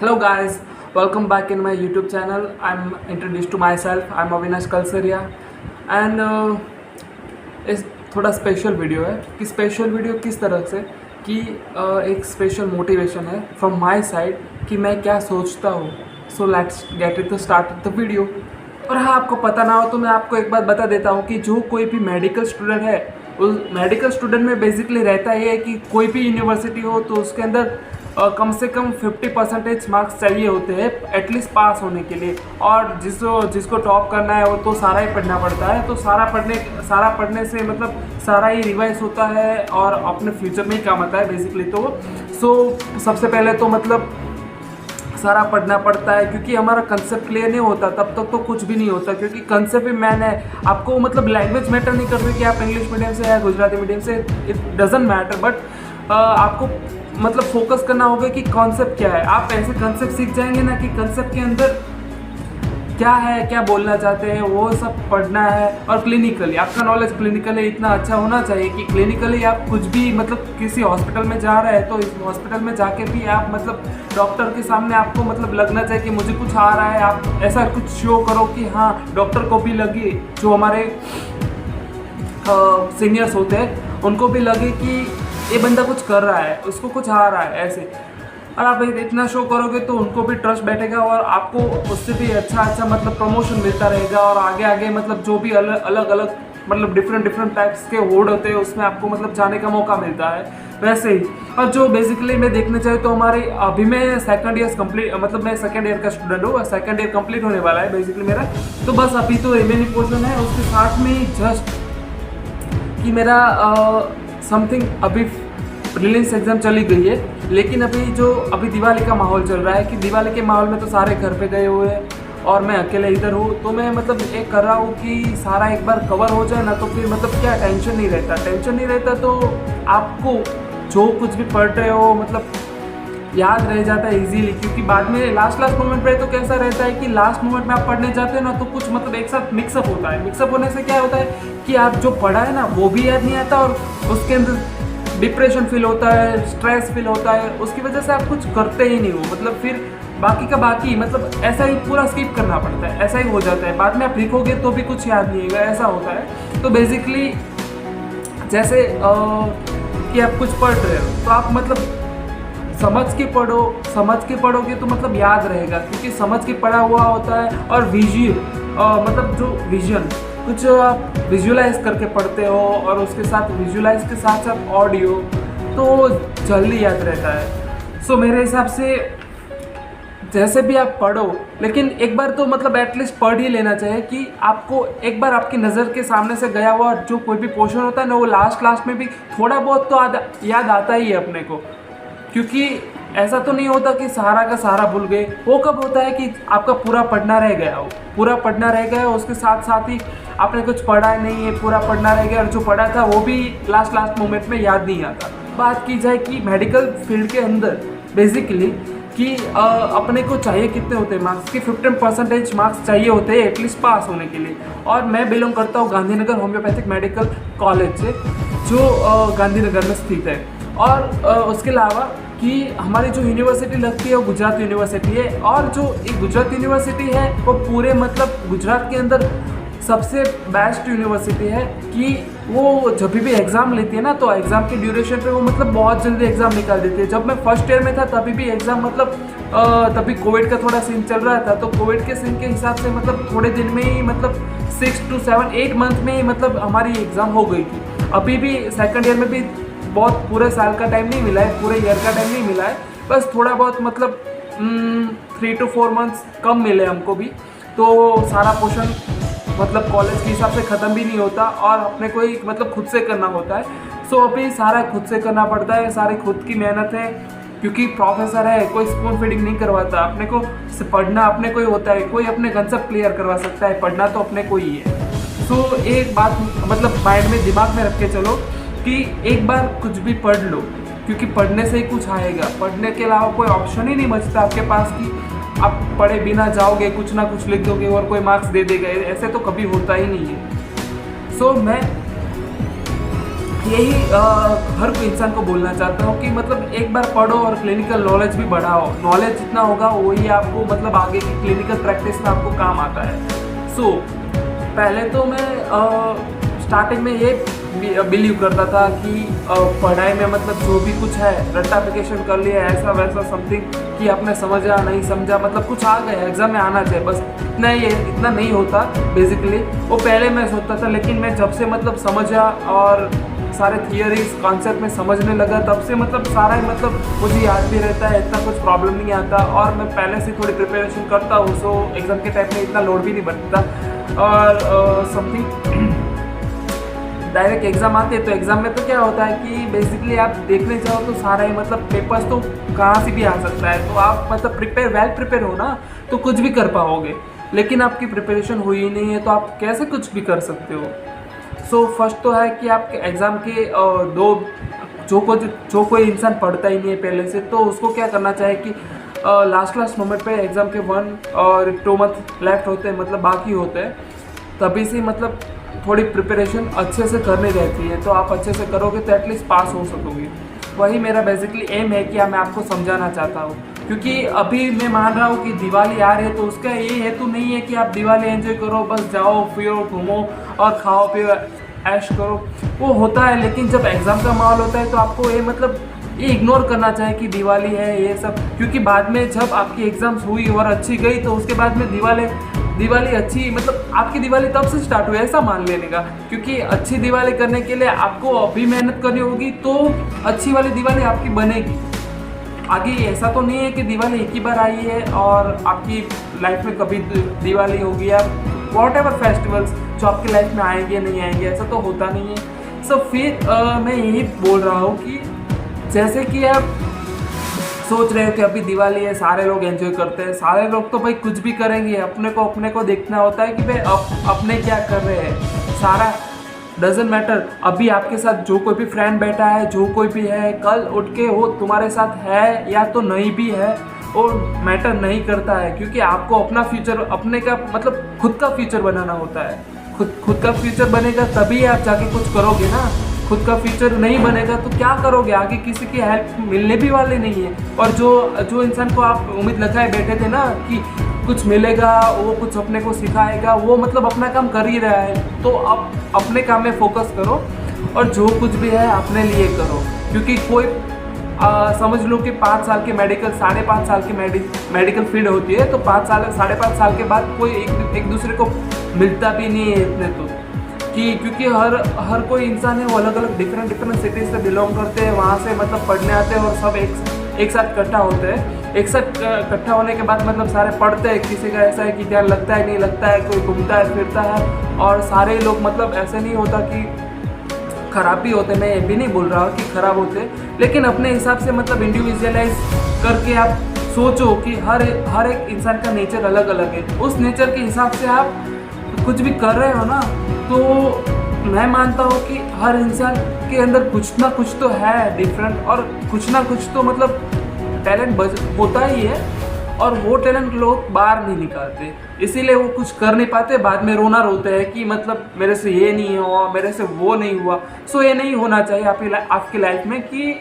Hello guys, welcome back in my YouTube channel. I'm introduced to myself. I'm Avinash Kalsaria and इस थोड़ा special video है कि special video किस तरह से कि एक स्पेशल मोटिवेशन है फ्रॉम माय साइड कि मैं क्या सोचता हूँ. So let's get it to start the video. और हाँ, आपको पता ना हो तो मैं आपको एक बात बता देता हूँ कि जो कोई भी मेडिकल स्टूडेंट है उस मेडिकल स्टूडेंट में बेसिकली रहता ये है कि कोई भी यूनिवर्सिटी हो तो उसके अंदर कम से कम 50% मार्क्स चाहिए होते हैं एटलीस्ट पास होने के लिए. और जिसको टॉप करना है वो तो सारा ही पढ़ना पड़ता है. तो सारा पढ़ने से मतलब सारा ही रिवाइज होता है और अपने फ्यूचर में ही काम आता है बेसिकली. तो सबसे पहले तो मतलब सारा पढ़ना पड़ता है क्योंकि हमारा कंसेप्ट क्लियर नहीं होता तब तक तो कुछ भी नहीं होता. क्योंकि कंसेप्ट भी मैन है. आपको मतलब लैंग्वेज मैटर नहीं करती कि आप इंग्लिश मीडियम से या गुजराती मीडियम से, इट डजेंट मैटर. बट आपको मतलब फोकस करना होगा कि कॉन्सेप्ट क्या है. आप ऐसे कॉन्सेप्ट सीख जाएंगे ना कि कॉन्सेप्ट के अंदर क्या है, क्या बोलना चाहते हैं, वो सब पढ़ना है. और क्लिनिकली आपका नॉलेज क्लिनिकली इतना अच्छा होना चाहिए कि क्लिनिकली आप कुछ भी मतलब किसी हॉस्पिटल में जा रहे हैं तो इस हॉस्पिटल में जाके भी आप मतलब डॉक्टर के सामने आपको मतलब लगना चाहिए कि मुझे कुछ आ रहा है. आप ऐसा कुछ शो करो कि हाँ डॉक्टर को भी लगे, जो हमारे सीनियर्स होते हैं उनको भी लगे कि ये बंदा कुछ कर रहा है, उसको कुछ आ रहा है ऐसे. और आप इतना शो करोगे तो उनको भी ट्रस्ट बैठेगा और आपको उससे भी अच्छा मतलब प्रमोशन मिलता रहेगा. और आगे मतलब जो भी अलग मतलब डिफरेंट टाइप्स के वर्ड होते हैं उसमें आपको मतलब जाने का मौका मिलता है वैसे ही. और जो बेसिकली मैं देखने चाहिए तो हमारे अभी मैं सेकंड ईयर कंप्लीट मतलब मैं सेकंड ईयर का स्टूडेंट हूँ. सेकंड ईयर कंप्लीट होने वाला है बेसिकली मेरा. तो बस अभी तो रिमेनिंग पोर्शन है. उसके साथ में जस्ट कि मेरा समथिंग अभी प्रीलिम्स एग्ज़ाम चली गई है. लेकिन अभी दिवाली का माहौल चल रहा है कि दिवाली के माहौल में तो सारे घर पे गए हुए हैं और मैं अकेले इधर हूँ. तो मैं मतलब एक कर रहा हूँ कि सारा एक बार कवर हो जाए ना तो फिर मतलब क्या टेंशन नहीं रहता. तो आपको जो कुछ भी पढ़ रहे हो मतलब याद रह जाता है इजीली. क्योंकि बाद में लास्ट मोमेंट पे तो कैसा रहता है कि लास्ट मोमेंट में आप पढ़ने जाते हो ना तो कुछ मतलब एक साथ मिक्सअप होता है. मिक्सअप होने से क्या होता है कि आप जो पढ़ा है ना वो भी याद नहीं आता और उसके अंदर डिप्रेशन फील होता है, स्ट्रेस फील होता है. उसकी वजह से आप कुछ करते ही नहीं हो. मतलब फिर बाकी का बाकी मतलब ऐसा ही पूरा स्किप करना पड़ता है. ऐसा ही हो जाता है. बाद में आप लिखोगे तो भी कुछ याद नहीं आएगा, ऐसा होता है. तो बेसिकली जैसे कि आप कुछ पढ़ रहे हो तो आप मतलब समझ के पढ़ोगे तो मतलब याद रहेगा. क्योंकि समझ के पढ़ा हुआ होता है. और मतलब जो विजन कुछ आप विजुलाइज करके पढ़ते हो और उसके साथ विजुलाइज के साथ ऑडियो तो जल्दी याद रहता है. सो मेरे हिसाब से जैसे भी आप पढ़ो लेकिन एक बार तो मतलब एटलीस्ट पढ़ ही लेना चाहिए कि आपको एक बार आपकी नज़र के सामने से गया हुआ जो कोई भी पोर्शन होता है ना वो लास्ट में भी थोड़ा बहुत तो याद आता ही है अपने को. क्योंकि ऐसा तो नहीं होता कि सारा का सारा भूल गए. वो कब होता है कि आपका पूरा पढ़ना रह गया उसके साथ ही आपने कुछ पढ़ा नहीं है, पूरा पढ़ना रह गया और जो पढ़ा था वो भी लास्ट मोमेंट में याद नहीं आता. बात की जाए कि मेडिकल फील्ड के अंदर बेसिकली कि अपने को चाहिए कितने होते हैं मार्क्स कि 15% मार्क्स चाहिए होते हैं एटलीस्ट पास होने के लिए. और मैं बिलोंग करता हूँ गांधीनगर होम्योपैथिक मेडिकल कॉलेज से जो गांधीनगर में स्थित है. और उसके अलावा कि हमारी जो यूनिवर्सिटी लगती है वो गुजरात यूनिवर्सिटी है. और जो एक गुजरात यूनिवर्सिटी है वो पूरे मतलब गुजरात के अंदर सबसे बेस्ट यूनिवर्सिटी है कि वो जब भी एग्ज़ाम लेती है ना तो एग्ज़ाम के ड्यूरेशन पे वो मतलब बहुत जल्दी एग्ज़ाम निकाल देती है. जब मैं फर्स्ट ईयर में था तभी भी एग्ज़ाम मतलब तभी कोविड का थोड़ा सीन चल रहा था. तो कोविड के सीन के हिसाब से मतलब थोड़े दिन में ही मतलब 6 to 8 मंथ में ही मतलब हमारी एग्ज़ाम हो गई थी. अभी भी सेकेंड ईयर में भी बहुत पूरे साल का टाइम नहीं मिला है, पूरे ईयर का टाइम नहीं मिला है. बस थोड़ा बहुत मतलब 3 to 4 मंथ्स कम मिले हमको भी. तो सारा पोर्शन मतलब कॉलेज के हिसाब से ख़त्म भी नहीं होता और अपने को ही मतलब खुद से करना होता है. सो अभी सारा खुद से करना पड़ता है, सारी खुद की मेहनत है. क्योंकि प्रोफेसर है, कोई स्पून फीडिंग नहीं करवाता. अपने को पढ़ना अपने को ही होता है. कोई अपने कंसेप्ट क्लियर करवा सकता है, पढ़ना तो अपने को ही है. सो एक बात मतलब माइंड में दिमाग में रख के चलो कि एक बार कुछ भी पढ़ लो क्योंकि पढ़ने से ही कुछ आएगा. पढ़ने के अलावा कोई ऑप्शन ही नहीं बचता आपके पास कि आप पढ़े बिना जाओगे कुछ ना कुछ लिख दोगे और कोई मार्क्स दे देगा. ऐसे तो कभी होता ही नहीं है. सो मैं यही हर कोई इंसान को बोलना चाहता हूँ कि मतलब एक बार पढ़ो और क्लिनिकल नॉलेज भी बढ़ाओ। नॉलेज जितना होगा वही आपको मतलब आगे की क्लिनिकल प्रैक्टिस में आपको काम आता है। सो पहले तो मैं स्टार्टिंग में ये बिलीव करता था कि पढ़ाई में मतलब जो भी कुछ है रट्टाफिकेशन कर लिया ऐसा वैसा समथिंग, कि आपने समझा नहीं समझा मतलब कुछ आ गया एग्ज़ाम में आना चाहिए, बस इतना नहीं होता बेसिकली। वो पहले मैं सोचता था, लेकिन मैं जब से मतलब समझा और सारे थियरीज कॉन्सेप्ट में समझने लगा तब से मतलब सारा ही मतलब मुझे याद भी रहता है, इतना कुछ प्रॉब्लम नहीं आता। और मैं पहले से थोड़ी प्रिपरेशन करता हूँ, सो एग्ज़ाम के टाइम में इतना लोड भी नहीं बनता। और समथिंग डायरेक्ट एग्ज़ाम आते हैं तो एग्ज़ाम में तो क्या होता है कि बेसिकली आप देखने जाओ तो सारा ही मतलब पेपर्स तो कहाँ से भी आ सकता है। तो आप मतलब वेल प्रिपेयर हो ना तो कुछ भी कर पाओगे, लेकिन आपकी प्रिपरेशन हुई ही नहीं है तो आप कैसे कुछ भी कर सकते हो। सो फर्स्ट तो है कि आपके एग्ज़ाम के जो कोई इंसान पढ़ता ही नहीं है पहले से, तो उसको क्या करना चाहिए कि लास्ट मोमेंट पे एग्ज़ाम के 1 और 2 मंथ लेफ्ट होते हैं मतलब बाकी होते हैं, तभी से मतलब थोड़ी प्रिपरेशन अच्छे से करनी रहती है। तो आप अच्छे से करोगे तो एटलीस्ट पास हो सकोगे। वही मेरा बेसिकली एम है कि मैं आपको समझाना चाहता हूँ, क्योंकि अभी मैं मान रहा हूँ कि दिवाली आ रही है तो उसका ये हेतु नहीं है कि आप दिवाली एंजॉय करो, बस जाओ फिरो घूमो और खाओ पियो ऐश करो, वो होता है। लेकिन जब एग्ज़ाम का माहौल होता है तो आपको ये मतलब ये इग्नोर करना चाहिए कि दिवाली है ये सब, क्योंकि बाद में जब आपकी एग्ज़ाम्स हुई और अच्छी गई तो उसके बाद में दिवाली अच्छी मतलब आपकी दिवाली तब से स्टार्ट हुई ऐसा मान लेने का। क्योंकि अच्छी दिवाली करने के लिए आपको अभी मेहनत करनी होगी तो अच्छी वाली दिवाली आपकी बनेगी। आगे ऐसा तो नहीं है कि दिवाली एक ही बार आई है और आपकी लाइफ में कभी दिवाली होगी या वॉटएवर फेस्टिवल्स जो आपकी लाइफ में आएंगे नहीं आएंगे, ऐसा तो होता नहीं है। सो फिर मैं यही बोल रहा हूँ कि जैसे कि आप सोच रहे हो कि अभी दिवाली है सारे लोग एंजॉय करते हैं, सारे लोग तो भाई कुछ भी करेंगे, अपने को देखना होता है कि भाई अपने क्या कर रहे हैं। सारा डजेंट मैटर अभी आपके साथ जो कोई भी फ्रेंड बैठा है, जो कोई भी है, कल उठ के वो तुम्हारे साथ है या तो नहीं भी है और मैटर नहीं करता है, क्योंकि आपको अपना फ्यूचर अपने का मतलब खुद का फ्यूचर बनाना होता है। खुद का फ्यूचर बनेगा तभी आप जाके कुछ करोगे ना। खुद का फ्यूचर नहीं बनेगा तो क्या करोगे, आगे किसी की हेल्प मिलने भी वाले नहीं है। और जो इंसान को आप उम्मीद लगाए बैठे थे ना कि कुछ मिलेगा, वो कुछ अपने को सिखाएगा, वो मतलब अपना काम कर ही रहा है। तो अब अपने काम में फोकस करो और जो कुछ भी है अपने लिए करो, क्योंकि कोई समझ लो कि 5 साल के मेडिकल 5.5 साल की मेडिकल फील्ड होती है, तो 5.5 साल के बाद कोई एक दूसरे को मिलता भी नहीं है इतने तो क्योंकि हर कोई इंसान है वो अलग अलग डिफरेंट सिटीज़ से बिलोंग करते हैं, वहाँ से मतलब पढ़ने आते हैं और सब एक साथ इकट्ठा होते हैं। एक साथ इकट्ठा होने के बाद मतलब सारे पढ़ते हैं, किसी का ऐसा है कि ध्यान लगता है नहीं लगता है, कोई घूमता है फिरता है, और सारे लोग मतलब ऐसे नहीं होता कि ख़राब भी होते, मैं ये भी नहीं बोल रहा कि ख़राब होते, लेकिन अपने हिसाब से मतलब इंडिविजुअलाइज करके आप सोचो कि हर एक इंसान का नेचर अलग अलग है। उस नेचर के हिसाब से आप कुछ भी कर रहे हो ना, तो मैं मानता हूँ कि हर इंसान के अंदर कुछ ना कुछ तो है डिफरेंट, और कुछ ना कुछ तो मतलब टैलेंट होता ही है, और वो टैलेंट लोग बाहर नहीं निकालते, इसीलिए वो कुछ कर नहीं पाते, बाद में रोते हैं कि मतलब मेरे से ये नहीं हुआ, मेरे से वो नहीं हुआ। सो ये नहीं होना चाहिए आपकी लाइफ में कि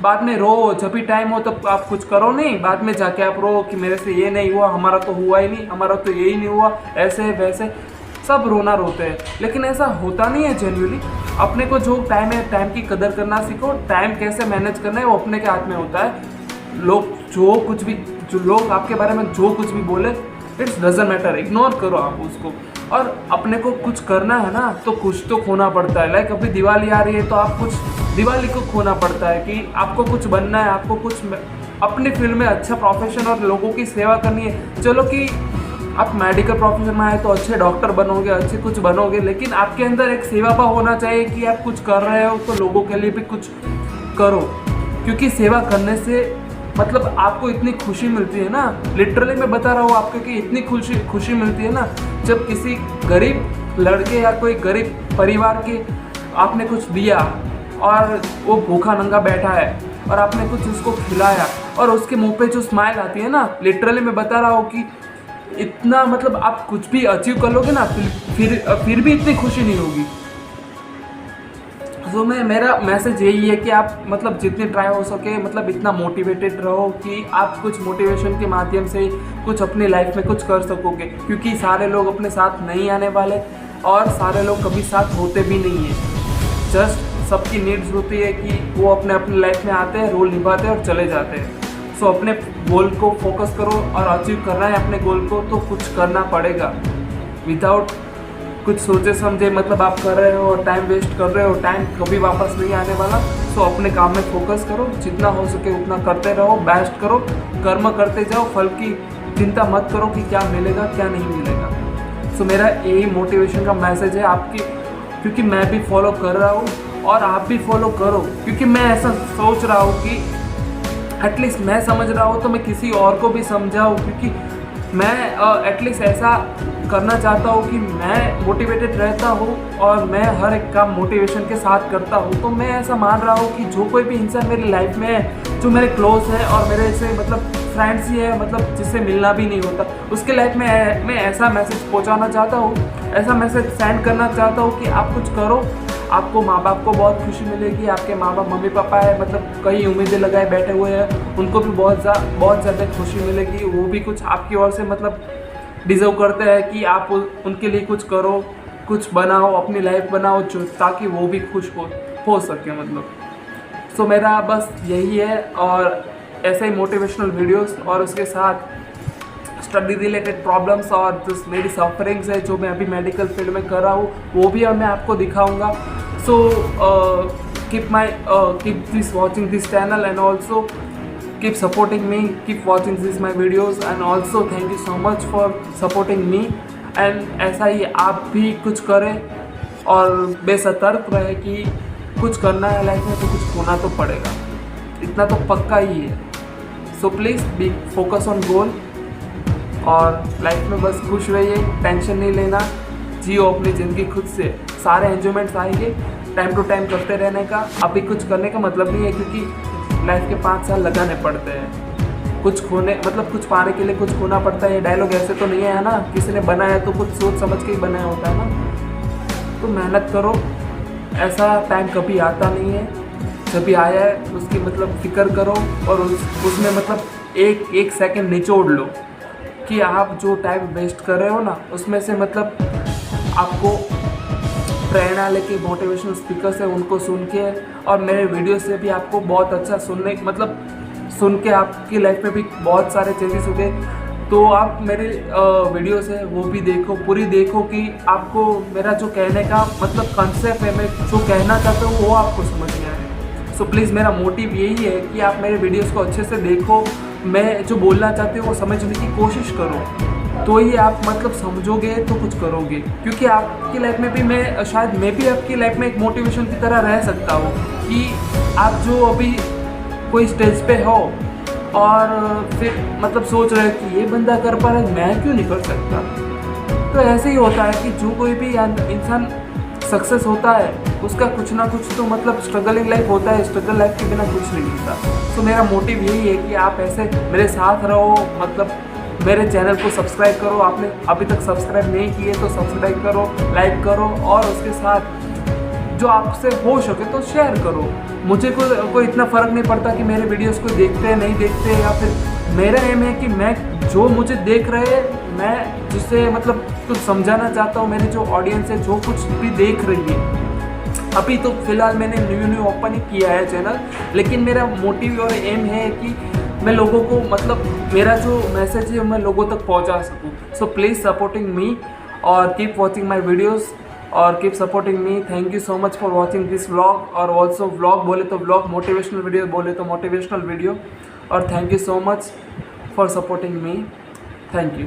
बाद में रो, जब भी टाइम हो तब आप कुछ करो नहीं, बाद में जाके आप रो कि मेरे से ये नहीं हुआ, हमारा तो हुआ ही नहीं, हमारा तो यही नहीं हुआ, ऐसे वैसे सब रोते हैं। लेकिन ऐसा होता नहीं है जेन्युइनली। अपने को जो टाइम है, टाइम की कदर करना सीखो, टाइम कैसे मैनेज करना है वो अपने के हाथ में होता है। जो लोग आपके बारे में जो कुछ भी बोले, इट्स डजंट मैटर, इग्नोर करो आप उसको। और अपने को कुछ करना है ना तो कुछ तो खोना पड़ता है। लाइक अभी दिवाली आ रही है तो आप कुछ दिवाली को खोना पड़ता है कि आपको कुछ बनना है, आपको कुछ अपने फील्ड में अच्छा प्रोफेशन और लोगों की सेवा करनी है। चलो कि आप मेडिकल प्रोफेशन में आए तो अच्छे डॉक्टर बनोगे, अच्छे कुछ बनोगे, लेकिन आपके अंदर एक सेवा भाव होना चाहिए कि आप कुछ कर रहे हो तो लोगों के लिए भी कुछ करो, क्योंकि सेवा करने से मतलब आपको इतनी खुशी मिलती है ना, लिटरली मैं बता रहा हूँ आपको कि इतनी खुशी मिलती है ना, जब किसी गरीब लड़के या कोई गरीब परिवार के आपने कुछ दिया और वो भूखा नंगा बैठा है और आपने कुछ उसको खिलाया और उसके मुंह पे जो स्माइल आती है ना, लिटरली मैं बता रहा हूँ कि इतना मतलब आप कुछ भी अचीव कर लोगे ना, फिर भी इतनी खुशी नहीं होगी। जो मेरा मैसेज यही है कि आप मतलब जितनी ट्राई हो सके मतलब इतना मोटिवेटेड रहो कि आप कुछ मोटिवेशन के माध्यम से कुछ अपनी लाइफ में कुछ कर सकोगे, क्योंकि सारे लोग अपने साथ नहीं आने वाले और सारे लोग कभी साथ होते भी नहीं हैं। जस्ट सबकी नीड्स होती है कि वो अपने अपनी लाइफ में आते हैं, रोल निभाते हैं और चले जाते हैं। सो अपने गोल को फोकस करो और अचीव करना है अपने गोल को तो कुछ करना पड़ेगा। विदाउट कुछ सोचे समझे मतलब आप कर रहे हो, टाइम वेस्ट कर रहे हो, टाइम कभी वापस नहीं आने वाला। सो अपने काम में फोकस करो, जितना हो सके उतना करते रहो, बेस्ट करो, कर्म करते जाओ, फल की चिंता मत करो कि क्या मिलेगा क्या नहीं मिलेगा। सो मेरा यही मोटिवेशन का मैसेज है आपकी, क्योंकि मैं भी फॉलो कर रहा हूँ और आप भी फॉलो करो, क्योंकि मैं ऐसा सोच रहा हूँ कि एटलीस्ट मैं समझ रहा हूँ तो मैं किसी और को भी समझाऊँ, क्योंकि मैं एटलीस्ट ऐसा करना चाहता हूँ कि मैं मोटिवेटेड रहता हूँ और मैं हर एक काम मोटिवेशन के साथ करता हूँ। तो मैं ऐसा मान रहा हूँ कि जो कोई भी इंसान मेरी लाइफ में है, जो मेरे क्लोज है और मेरे से मतलब फ्रेंड्स ही है, मतलब जिससे मिलना भी नहीं होता, उसके लाइफ में मैं ऐसा मैसेज पहुँचाना चाहता हूँ, ऐसा मैसेज सेंड करना चाहता हूँ कि आप कुछ करो, आपको माँ बाप को बहुत खुशी मिलेगी। आपके माँ बाप मम्मी पापा है मतलब कई उम्मीदें लगाए बैठे हुए हैं, उनको भी बहुत ज़्यादा खुशी मिलेगी। वो भी कुछ आपकी ओर से मतलब डिज़र्व करते हैं कि आप उनके लिए कुछ करो, कुछ बनाओ, अपनी लाइफ बनाओ जो ताकि वो भी खुश हो सके मतलब। सो मेरा बस यही है, और ऐसे ही मोटिवेशनल वीडियोस और उसके साथ स्टडी रिलेटेड प्रॉब्लम्स और जो मेरी सफरिंग्स है जो मैं अभी मेडिकल फील्ड में कर रहा हूँ वो भी मैं आपको दिखाऊंगा। सो keep this watching this channel and also keep supporting me, keep watching this my videos and also thank you so much for supporting me। and ऐसा ही आप भी कुछ करें और बेसतर्क रहे कि कुछ करना है लाइफ में तो कुछ होना तो पड़ेगा, इतना तो पक्का ही है। So please be focus on goal और लाइफ में बस खुश रहिए, टेंशन नहीं लेना, जियो अपनी ज़िंदगी खुद से। सारे एंजॉयमेंट्स आएंगे, टाइम टू टाइम करते रहने का। अभी कुछ करने का मतलब नहीं है, क्योंकि लाइफ के 5 साल लगाने पड़ते हैं। कुछ खोने मतलब कुछ पाने के लिए कुछ खोना पड़ता है। ये डायलॉग ऐसे तो नहीं है ना, किसी ने बनाया तो कुछ सोच समझ के ही बनाया होता है ना। तो मेहनत करो, ऐसा टाइम कभी आता नहीं है, जब भी आया है उसकी मतलब फिक्र करो और उसमें मतलब एक सेकंड निचोड़ लो कि आप जो टाइम वेस्ट कर रहे हो ना उसमें से मतलब आपको प्रेरणा लेके मोटिवेशनल स्पीकर्स है उनको सुन के और मेरे वीडियो से भी आपको बहुत अच्छा सुन के आपकी लाइफ में भी बहुत सारे चेंजेस हो गए। तो आप मेरे वीडियोस है वो भी देखो, पूरी देखो कि आपको मेरा जो कहने का मतलब कंसेप्ट है, मैं जो कहना चाहता हूँ वो आपको समझ में आए। सो प्लीज़ मेरा मोटिव यही है कि आप मेरे वीडियोस को अच्छे से देखो, मैं जो बोलना चाहती हूँ वो समझने की कोशिश करो, तो ही आप मतलब समझोगे तो कुछ करोगे। क्योंकि आपकी लाइफ में भी मैं भी आपकी लाइफ में एक मोटिवेशन की तरह रह सकता हूँ कि आप जो अभी कोई स्टेज पे हो और फिर मतलब सोच रहे हो कि ये बंदा कर पा रहा है, मैं क्यों नहीं कर सकता। तो ऐसे ही होता है कि जो कोई भी इंसान सक्सेस होता है उसका कुछ ना कुछ तो मतलब स्ट्रगलिंग लाइफ होता है, स्ट्रगल लाइफ के बिना कुछ नहीं मिलता। तो मेरा मोटिव यही है कि आप ऐसे मेरे साथ रहो, मतलब मेरे चैनल को सब्सक्राइब करो। आपने अभी तक सब्सक्राइब नहीं किए तो सब्सक्राइब करो, लाइक करो और उसके साथ जो आपसे हो सके तो शेयर करो। मुझे कोई इतना फ़र्क नहीं पड़ता कि मेरे वीडियोस को देखते हैं नहीं देखते, या फिर मेरा एम है कि मैं जो मुझे देख रहे मैं जिससे मतलब कुछ समझाना चाहता हूँ, मेरी जो ऑडियंस है जो कुछ भी देख रही है। अभी तो फ़िलहाल मैंने न्यू ओपन ही किया है चैनल, लेकिन मेरा मोटिव और एम है कि मैं लोगों को मतलब मेरा जो मैसेज है मैं लोगों तक पहुंचा सकूं। सो प्लीज़ सपोर्टिंग मी और कीप वॉचिंग माय वीडियोस और keep supporting me. Thank you so much for watching this vlog, और ऑल्सो व्लॉग बोले तो व्लॉग, मोटिवेशनल वीडियो बोले तो मोटिवेशनल वीडियो। और thank you so much for supporting me. Thank you.